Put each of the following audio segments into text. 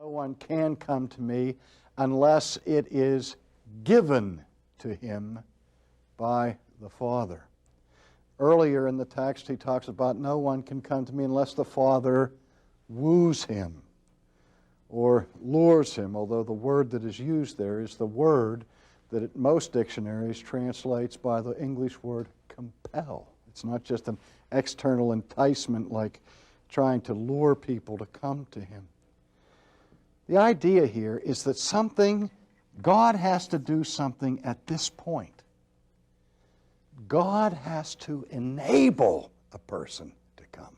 No one can come to me unless it is given to him by the Father. Earlier in the text, he talks about no one can come to me unless the Father woos him or lures him, although the word that is used there is the word that in most dictionaries translates by the English word compel. It's not just an external enticement like trying to lure people to come to him. The idea here is that God has to do something at this point. God has to enable a person to come.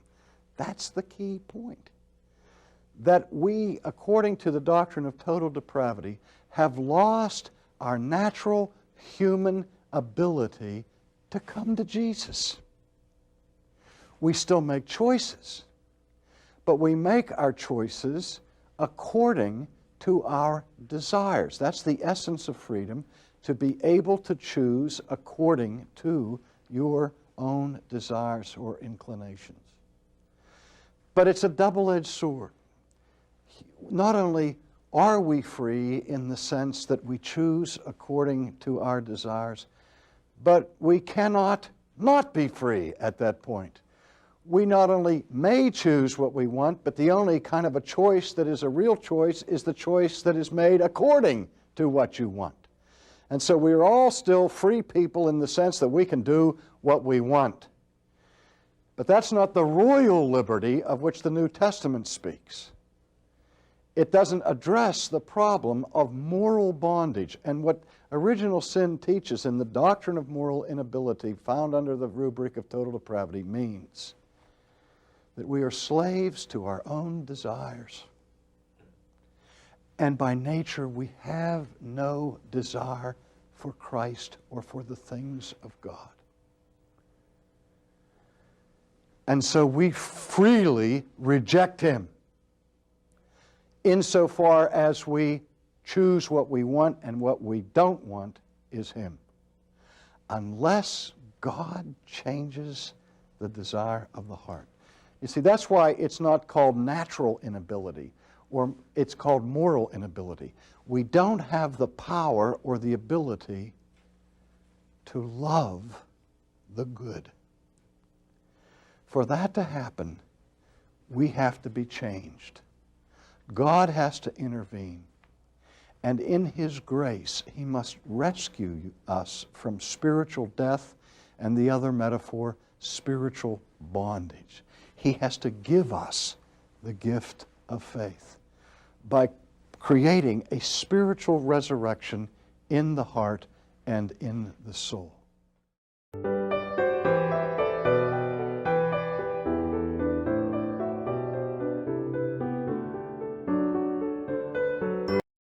That's the key point. That we, according to the doctrine of total depravity, have lost our natural human ability to come to Jesus. We still make choices, but we make our choices according to our desires. That's the essence of freedom, to be able to choose according to your own desires or inclinations. But it's a double-edged sword. Not only are we free in the sense that we choose according to our desires, but we cannot not be free at that point. We not only may choose what we want, but the only kind of a choice that is a real choice is the choice that is made according to what you want. And so we're all still free people in the sense that we can do what we want. But that's not the royal liberty of which the New Testament speaks. It doesn't address the problem of moral bondage. And what original sin teaches in the doctrine of moral inability found under the rubric of total depravity means that we are slaves to our own desires. And by nature, we have no desire for Christ or for the things of God. And so we freely reject Him insofar as we choose what we want, and what we don't want is Him. Unless God changes the desire of the heart. You see, that's why it's not called natural inability, or it's called moral inability. We don't have the power or the ability to love the good. For that to happen, we have to be changed. God has to intervene. And in His grace, He must rescue us from spiritual death and the other metaphor, spiritual bondage. He has to give us the gift of faith by creating a spiritual resurrection in the heart and in the soul.